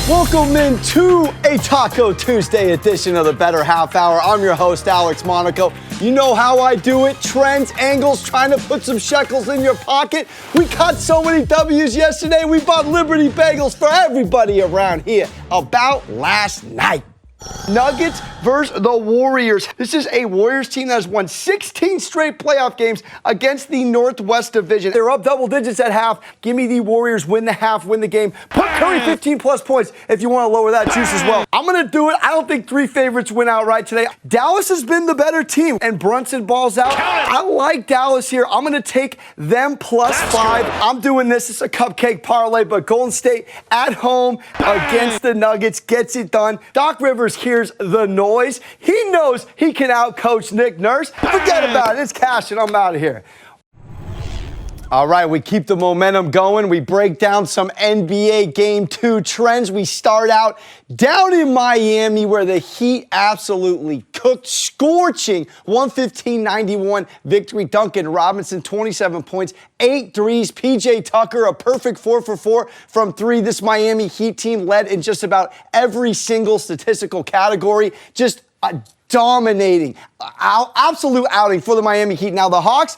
Welcome into a Taco Tuesday edition of the Bettor Half Hour. I'm your host, Alex Monaco. You know how I do it. Trends, angles, trying to put some shekels in your pocket. We caught so many W's yesterday. We bought Liberty Bagels for everybody around here about last night. Nuggets versus the Warriors. This is a Warriors team that has won 16 straight playoff games against the Northwest Division. They're up double digits at half. Give me the Warriors, win the half, win the game. Put Curry 15 plus points if you want to lower that juice as well. I'm going to do it. I don't think three favorites win outright today. Dallas has been the better team, and Brunson balls out. I like Dallas here. I'm going to take them plus 5. I'm doing this. It's a cupcake parlay, but Golden State at home against the Nuggets gets it done. Doc Rivers hears the noise. He knows he can outcoach Nick Nurse. Forget about it. It's cash and I'm out of here. All right, we keep the momentum going. We break down some NBA Game 2 trends. We start out down in Miami where the Heat absolutely cooked, scorching 115-91 victory. Duncan Robinson, 27 points, 8 threes. PJ Tucker, a perfect 4 for 4 from 3. This Miami Heat team led in just about every single statistical category. Just a dominating, absolute outing for the Miami Heat. Now the Hawks,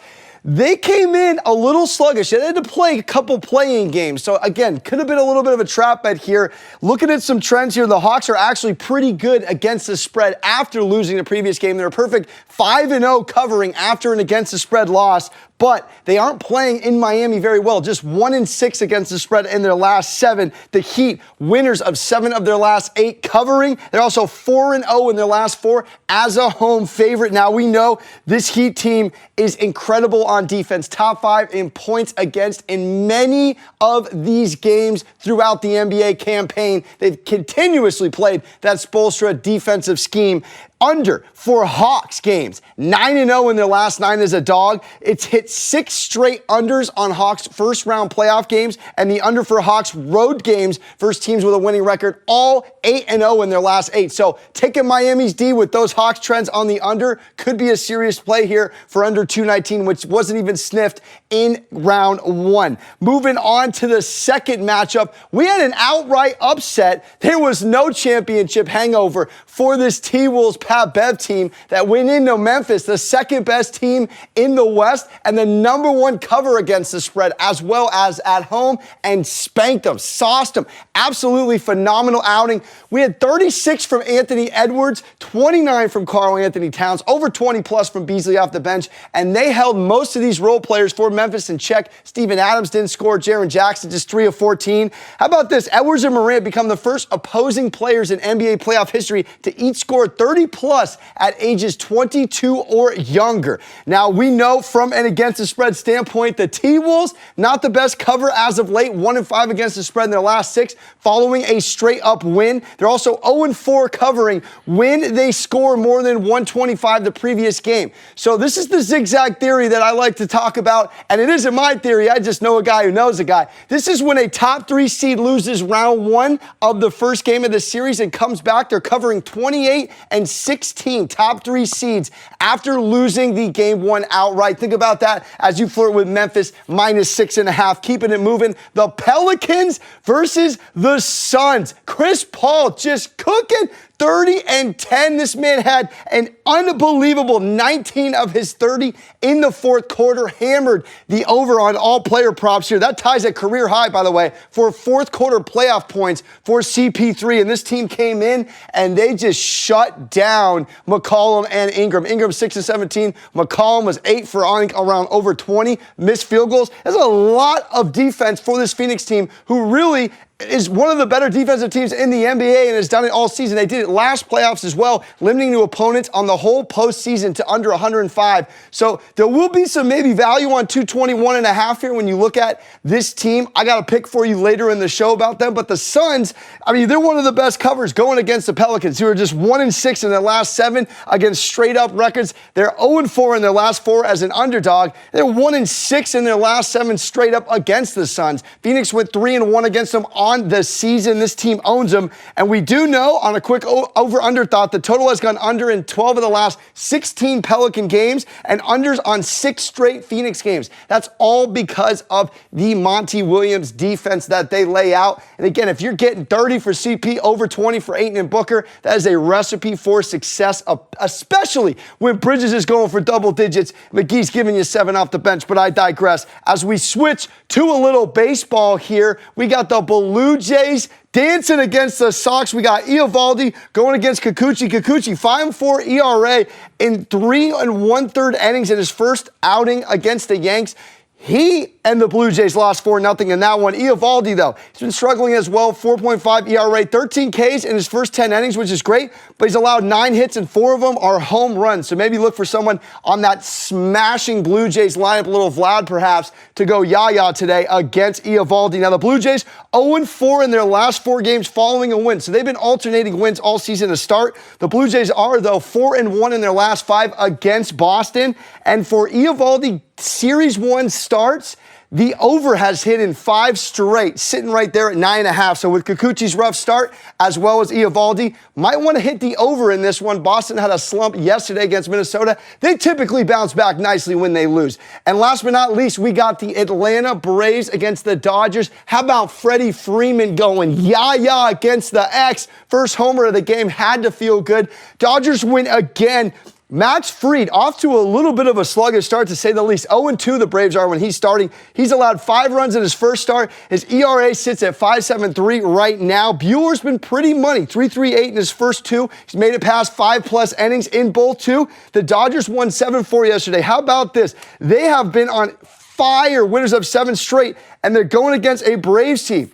they came in a little sluggish. They had to play a couple playing games. So, again, could have been a little bit of a trap bet here. Looking at some trends here, the Hawks are actually pretty good against the spread after losing the previous game. They're a perfect 5-0 covering after an against the spread loss. But they aren't playing in Miami very well. Just 1-6 against the spread in their last 7. The Heat, winners of 7 of their last 8 covering. They're also 4-0 in their last 4 as a home favorite. Now we know this Heat team is incredible on defense. Top 5 in points against in many of these games throughout the NBA campaign. They've continuously played that Spoelstra defensive scheme. Under for Hawks games, 9-0 in their last 9 as a dog. It's hit 6 straight unders on Hawks first round playoff games, and the under for Hawks road games versus teams with a winning record, all 8-0 in their last 8. So taking Miami's D with those Hawks trends on the under could be a serious play here for under 219, which wasn't even sniffed in round 1. Moving on to the second matchup, we had an outright upset. There was no championship hangover for this T-Wolves Pat Bev team that went into Memphis, the second best team in the West and the number 1 cover against the spread as well as at home, and spanked them, sauced them. Absolutely phenomenal outing. We had 36 from Anthony Edwards, 29 from Karl Anthony Towns, over 20 plus from Beasley off the bench, and they held most of these role players for Memphis in check. Steven Adams didn't score. Jaren Jackson just 3 of 14. How about this? Edwards and Morant become the first opposing players in NBA playoff history to each score 30 plus at ages 22 or younger. Now, we know from and against the spread standpoint, the T-Wolves, not the best cover as of late, 1-5 against the spread in their last 6, following a straight-up win. They're also 0-4 covering when they score more than 125 the previous game. So this is the zigzag theory that I like to talk about, and it isn't my theory. I just know a guy who knows a guy. This is when a top 3 seed loses round 1 of the first game of the series and comes back. They're covering 28 and 16 top 3 seeds after losing the game 1 outright. Think about that as you flirt with Memphis, -6.5, keeping it moving. The Pelicans versus the Suns. Chris Paul just cooking. 30 and 10. This man had an unbelievable 19 of his 30 in the fourth quarter, hammered the over on all player props here. That ties a career high, by the way, for fourth quarter playoff points for CP3. And this team came in and they just shut down McCollum and Ingram. Ingram 6 of 17. McCollum was 8 for around over 20 missed field goals. There's a lot of defense for this Phoenix team who really is one of the better defensive teams in the NBA and has done it all season. They did it last playoffs as well, limiting to opponents on the whole postseason to under 105. So there will be some maybe value on 221.5 here when you look at this team. I got a pick for you later in the show about them. But the Suns, I mean, they're one of the best covers going against the Pelicans, who are just 1-6 in their last 7 against straight-up records. They're 0-4 in their last 4 as an underdog. They're 1-6 in their last 7 straight up against the Suns. Phoenix went 3-1 against them on on the season. This team owns them. And we do know, on a quick over-under thought, the total has gone under in 12 of the last 16 Pelican games and unders on 6 straight Phoenix games. That's all because of the Monty Williams defense that they lay out. And again, if you're getting 30 for CP, over 20 for Ayton and Booker, that is a recipe for success, especially when Bridges is going for double digits. McGee's giving you 7 off the bench, but I digress. As we switch to a little baseball here, we got the Blue Jays dancing against the Sox. We got Eovaldi going against Kikuchi. Kikuchi, 5.4 ERA in 3 1/3 innings in his first outing against the Yanks. He and the Blue Jays lost 4-0 in that one. Eovaldi, though, he's been struggling as well. 4.5 ERA, 13 Ks in his first 10 innings, which is great, but he's allowed 9 hits and 4 of them are home runs. So maybe look for someone on that smashing Blue Jays lineup, a little Vlad perhaps, to go yaya today against Eovaldi. Now, the Blue Jays 0-4 in their last 4 games following a win. So they've been alternating wins all season to start. The Blue Jays are, though, 4-1 in their last 5 against Boston. And for Eovaldi, Series 1 starts, the over has hit in 5 straight, sitting right there at 9.5. So with Kikuchi's rough start, as well as Eovaldi, might want to hit the over in this one. Boston had a slump yesterday against Minnesota. They typically bounce back nicely when they lose. And last but not least, we got the Atlanta Braves against the Dodgers. How about Freddie Freeman going yah-yah against the X? First homer of the game, had to feel good. Dodgers win again. Max Fried off to a little bit of a sluggish start, to say the least. 0-2 the Braves are when he's starting. He's allowed 5 runs in his first start. His ERA sits at 5.73 right now. Bueller's been pretty money, 3.38 in his first 2. He's made it past 5+ innings in both 2. The Dodgers won 7-4 yesterday. How about this? They have been on fire, winners of 7 straight, and they're going against a Braves team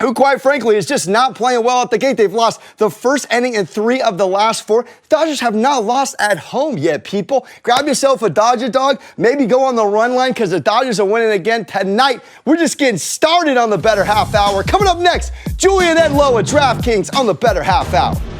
who, quite frankly, is just not playing well at the gate. They've lost the first inning in 3 of the last 4. Dodgers have not lost at home yet, people. Grab yourself a Dodger dog. Maybe go on the run line because the Dodgers are winning again tonight. We're just getting started on the Bettor Half Hour. Coming up next, Julian Edlow at DraftKings on the Bettor Half Hour.